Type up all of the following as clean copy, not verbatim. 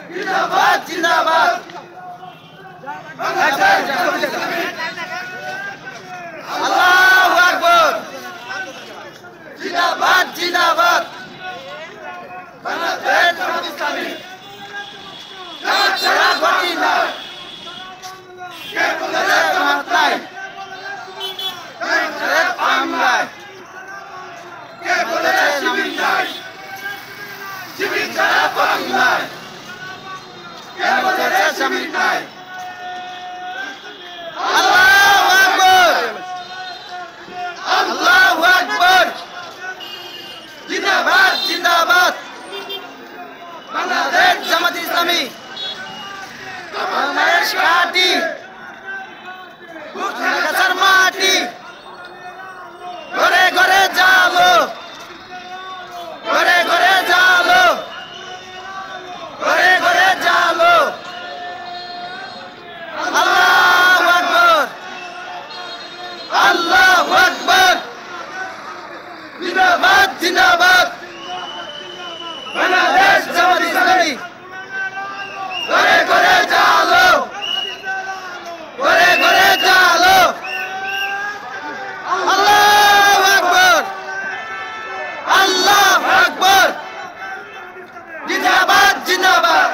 জিন্দাবাদ জিন্দাবাদ আল্লাহু আকবার জিন্দাবাদ জিন্দাবাদ বাংলাদেশ জামাত ইসলামী ছাড়া গতি নাই কে বলেছে জামাত নাই আমরাই কে বলেছে শিবির নাই শিবির ছাড়া গতি নাই কে বলেছে শিবির নাই আল্লাহু আকবার আল্লাহু আকবার জিন্দাবাদ জিন্দাবাদ বাংলাদেশ জামাত ইসলামী বাংলাদেশ ঘাটি গাছার মাটি ঘরে ঘরে জালো ঘরে ঘরে জালো ঘরে ঘরে জালো আল্লাহু আকবার আল্লাহু আকবার জিন্দাবাদ জিন্দাবাদ বাংলাদেশ জামাত ইসলামী ঘরে ঘরে জালো ঘরে ঘরে জালো আল্লাহু আকবার আল্লাহু আকবার জিন্দাবাদ জিন্দাবাদ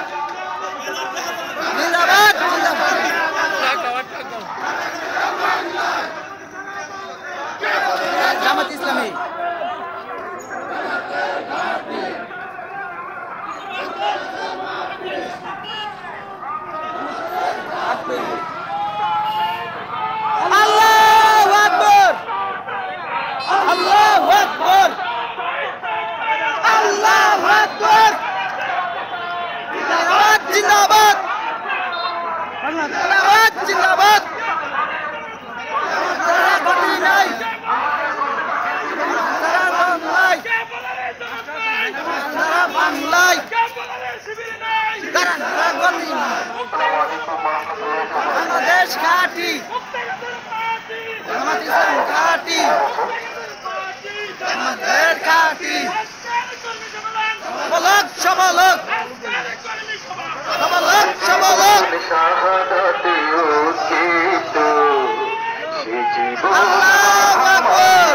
জিন্দাবাদ জিন্দাবাদ জামাত ইসলামী আল্লাহু আকবার আল্লাহু আকবার আল্লাহু আকবার জিন্দাবাদ জিন্দাবাদ জিন্দাবাদ জিন্দাবাদ সারা গতি নাই সারা বাংলায় সারা বাংলায় সারা গতি নাই বাংলাদেশ ঘাটি জামাত ইসলামী ঘাটি আমাদের ঘাটি সবলক সবলক সবলক সবলক আল্লাহু আকবার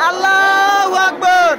আল্লাহু আকবার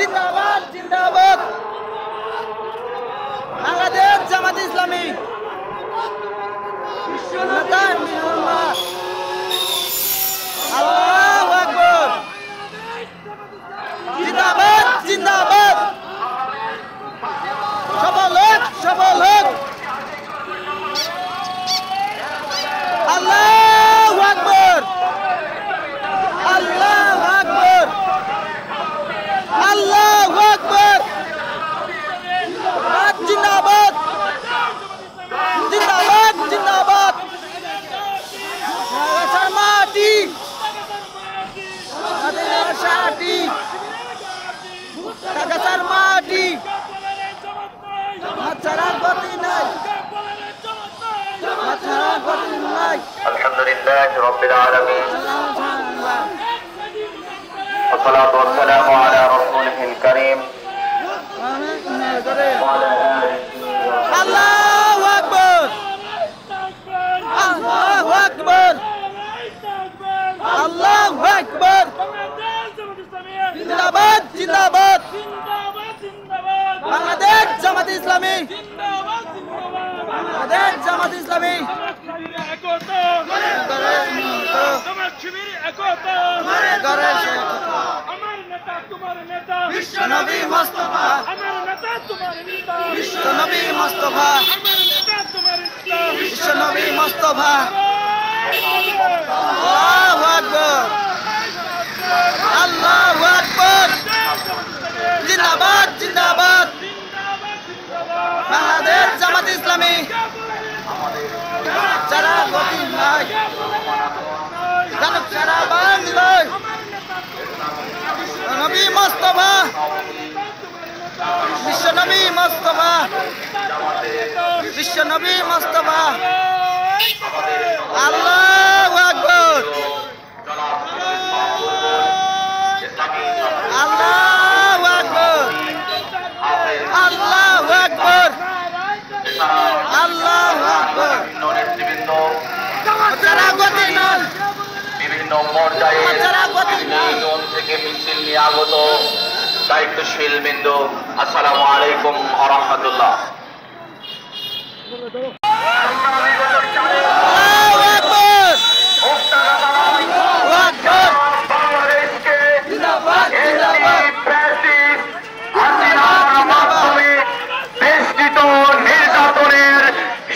জিন্দাবাদ জিন্দাবাদ বাংলাদেশ জামাত ইসলামী নেতা মিনাল্লাহ আল্লাহু আকবার জিন্দাবাদ জিন্দাবাদ সফল হোক আল্লাহু আকবার আল্লাহু আকবার আল্লাহু আকবার জিন্দাবাদ জিন্দাবাদ জিন্দাবাদ ঢাকার মাটি ঢাকার মাটি ছাড়া গতি নাই ছাড়া গতি নাই আলহামদুলিল্লাহ রাব্বিল আলামিন والصلاة والسلام على رسوله الكريم আল্লাহু আকবার আল্লাহু আকবার আল্লাহু আকবার জিন্দাবাদ জিন্দাবাদ বাংলাদেশ জামাত ইসলামী বাংলাদেশ জামাত ইসলামী বিশ্বনবী মুস্তাফা বিশ্বনবী মুস্তাফা বিশ্বনবী মুস্তাফা আল্লাহু আকবার আল্লাহু আকবার জিন্দাবাদ জিন্দাবাদ বাংলাদেশ জামাত ইসলামী যারা গতি নাই জানুক সারা বাংলায় নবী মুস্তাফা বিশ্বনবী মুস্তাফা বিশ্বনবী মুস্তাফা আল্লাহু আকবার আল্লাহু আকবার আল্লাহু আকবার আল্লাহু আকবার নেতৃবৃন্দ যারা গতি নাই বিভিন্ন পর্যায়ে যারা গতি নাই ইউনিয়ন থেকে মিছিল নিয়ে আগত দায়িত্বশীল বৃন্দ, আসসালামু আলাইকুম ওয়া রাহমাতুল্লাহ। আল্লাহু আকবার আল্লাহু আকবার বাংলাদেশকে জিন্দাবাদ জিন্দাবাদ মাধ্যমে বেষ্টিত নির্যাতনের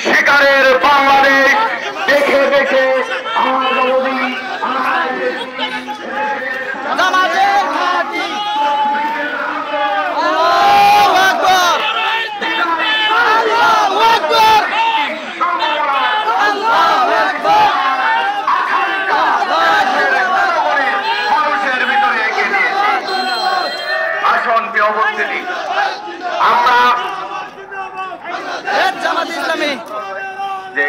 শিকারের বাংলাদেশ দেখে দেখে জামাতের ঘাঁটি আল্লাহু আকবার আল্লাহু আকবার আল্লাহু আকবার মানুষের ভিতরে এগিয়ে নিয়েছে। আসন প্রিয় উপস্থিতি, আমরা জামাত ইসলামী যে